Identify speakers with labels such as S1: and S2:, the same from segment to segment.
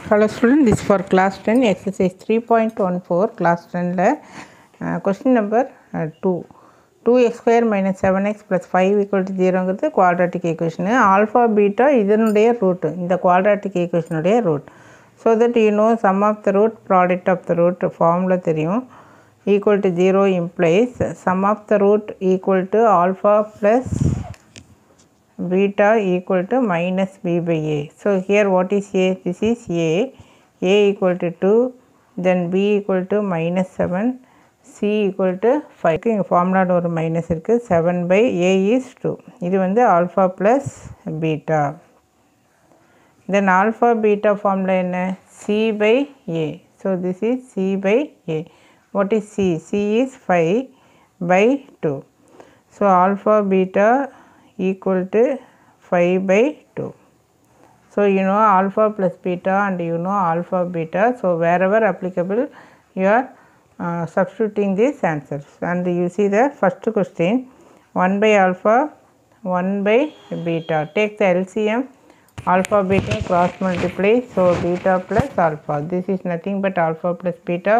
S1: Hello student, this is for class 10 exercise 3.14 class 10 question number 2. 2x square minus 7x plus 5 equal to 0 ங்கிறது quadratic equation. Alpha beta இதனுடைய root, இந்த quadratic equation உடைய root. So that you know sum of the root, product of the root formula தெரியும். Equal to 0 implies sum of the root equal to alpha plus beta equal to minus b by a. So here what is a? This is a equal to 2, then b equal to minus 7, c equal to 5. இங்க formula ஒரு minus இருக்கு, 7 by a is 2. இது வந்து alpha plus beta. Then alpha beta formula என்ன? c by a. So this is c by a. What is c? c is 5 by 2. So alpha beta equal to 5 by 2. So you know alpha plus beta and you know alpha beta. So wherever applicable you are substituting these answers. And you see the first question, 1 by alpha, 1 by beta. Take the LCM, alpha beta cross multiply. So beta plus alpha. This is nothing but alpha plus beta.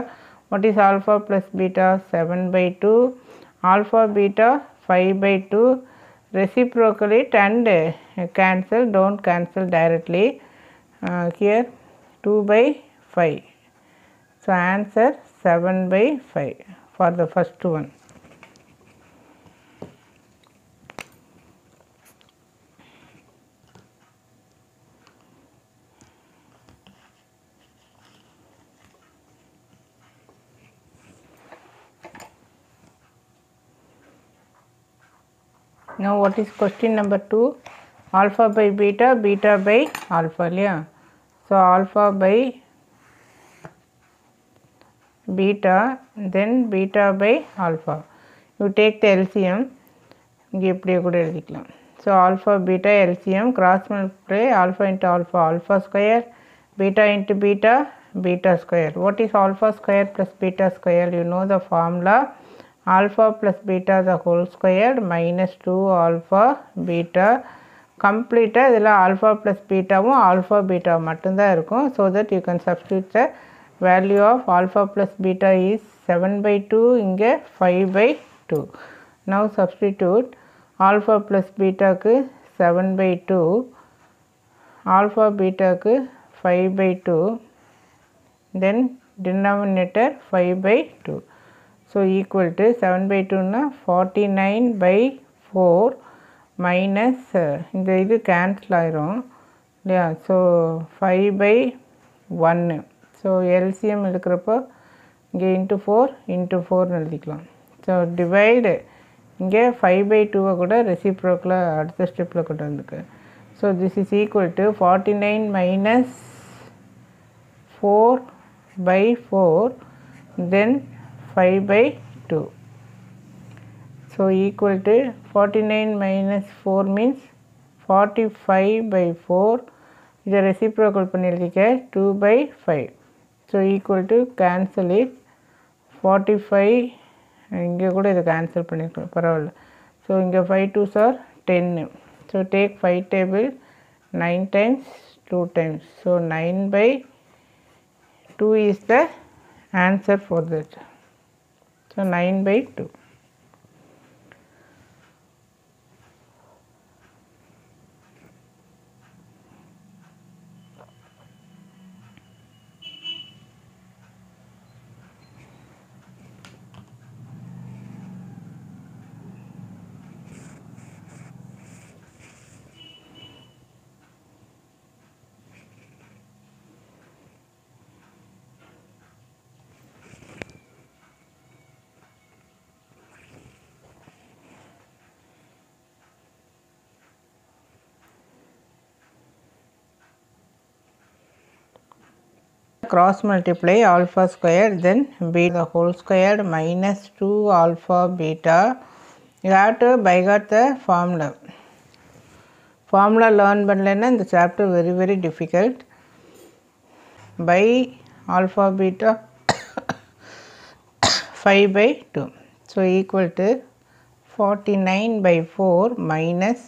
S1: What is alpha plus beta? 7 by 2. Alpha beta 5 by 2. Reciprocally and cancel, don't cancel directly. Here 2 by 5. So answer 7 by 5 for the first one. Now what is question number 2? Alpha by beta, beta by alpha. Yeah. So alpha by beta, then beta by alpha. You take the LCM. So alpha beta LCM cross multiply alpha into alpha, alpha square, beta into beta, beta square. What is alpha square plus beta square? You know the formula. Alpha plus beta the whole square minus 2 alpha beta. Complete இதில் alpha plus beta alpha beta மட்டும்தான் இருக்கும். So that you can substitute the value of alpha plus beta is 7 by 2, இங்கே 5 by 2. Now substitute alpha plus beta க்கு 7 by 2, alpha beta க்கு 5 by 2, then denominator 5 by 2. So equal to 7 by 2 na 49 by 4 minus இந்த இது cancel ஆயிரும் இல்லையா. So 5 by 1. So LCM எடுக்கிறப்போ இங்கே into 4 எழுதிக்கலாம். So divide இங்கே 5 by 2 கூட reciprocal அடுத்த ஸ்டெப்பில் கொண்டு வந்துருக்கு. So this is equal to 49 minus 4 by 4 then 5 by 2. So equal to 49 minus 4 means 45 by 4. இதை reciprocal பண்ணி எழுதிக்க 2 by 5. So equal to cancel it 45. இங்கே கூட இதை cancel பண்ணிக்கலாம் பரவாயில்ல. So இங்கே 5 2s are 10. So take 5 table 9 times 2 times. So 9 by 2 is the answer for that. So 9 by 2. Cross multiply alpha square then beta the whole squared minus 2 alpha beta. You have to by heart the formula. Formula learn பண்ணலன்னா இந்த chapter very difficult. By alpha beta 5 by 2. So equal to 49 by 4 minus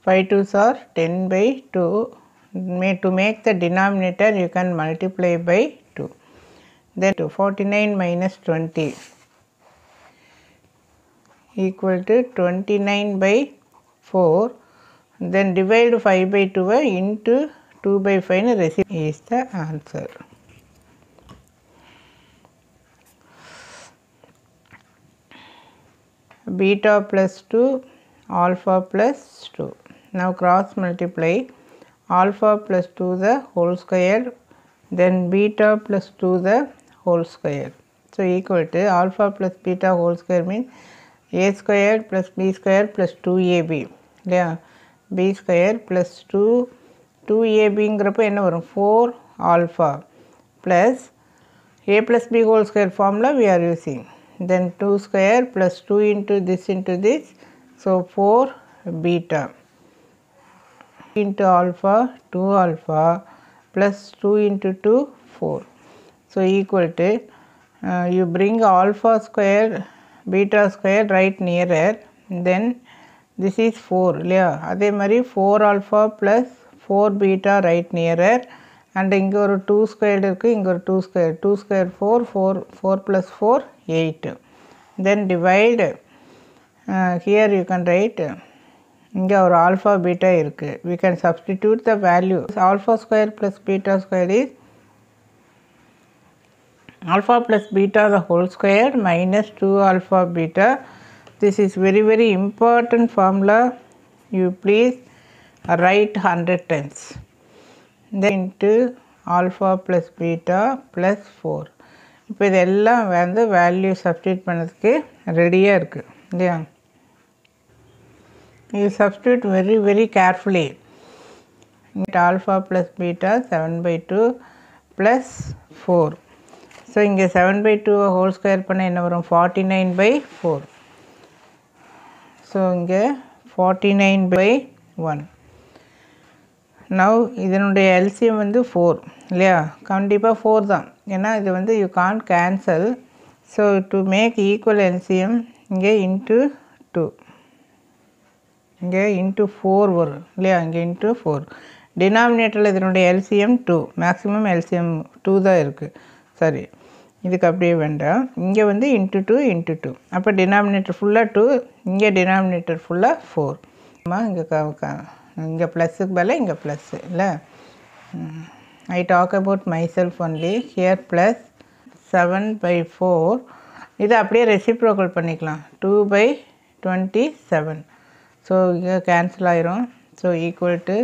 S1: 5 2s are 10 by 2. To make the denominator, you can multiply by 2. Then 49 minus 20 equal to 29 by 4. Then divide 5 by 2 into 2 by 5 is the answer. Beta plus 2, alpha plus 2. Now cross multiply alpha plus 2 the whole square, then beta plus 2 the whole square. So equal to alpha plus beta whole square means a square plus b square plus 2ab. Yeah, b square plus 2ab என்ன வரும் 4 alpha plus a plus b whole square formula we are using. Then 2 square plus 2 into this, so 4 beta into alpha 2 alpha plus 2 into 2 4. So equal to you bring alpha square beta square right nearer, then this is 4 இல்லையா, அதே மாதிரி 4 alpha plus 4 beta right nearer, and இங்கே ஒரு 2 squared இருக்குது, இங்கே ஒரு 2 squared, 2 squared 4 plus 4 8. Then divide, here you can write, இங்கே ஒரு alpha beta இருக்குது, we can substitute the value. Alpha square plus beta square is alpha plus beta the whole square minus 2 alpha beta. This is very very important formula, you please write 100 times. Then into alpha plus beta plus 4. இப்போ இதெல்லாம் வந்து value substitute பண்ணதுக்கு ரெடியாக இருக்குது இல்லையா. You substitute very very carefully. Alpha plus beta 7/2 plus 4. So இங்கே 7/2 whole square பண்ண என்ன வரும் 49/4. So இங்கே 49/1. Now இதனுடைய LCM வந்து 4 இல்லையா, கண்டிப்பாக 4 தான், ஏன்னா இது வந்து you can't cancel. So to make equal LCM இங்கே into 2, இங்கே into 4 வரும் இல்லையா, இங்கே into 4. டினாமினேட்டரில் இதனுடைய LCM 2, மேக்ஸிமம் LCM 2 தான் இருக்குது. சரி, இதுக்கு அப்படியே வேண்டாம், இங்கே வந்து into 2 into 2, அப்போ டினாமினேட்டர் ஃபுல்லாக 2, இங்கே டினாமினேட்டர் ஃபுல்லாக 4. இங்கே ப்ளஸ்ஸுக்கு பதில் இங்கே ப்ளஸ்ஸு இல்லை. I talk about myself only. Here plus 7/4. இது அப்படியே ரெசிப்ரோக்கல் பண்ணிக்கலாம் 2/27. ஸோ இங்கே கேன்சல் ஆயிரும். So equal to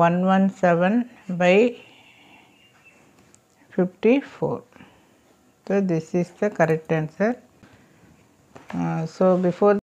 S1: 117/54. So this is the correct answer. So before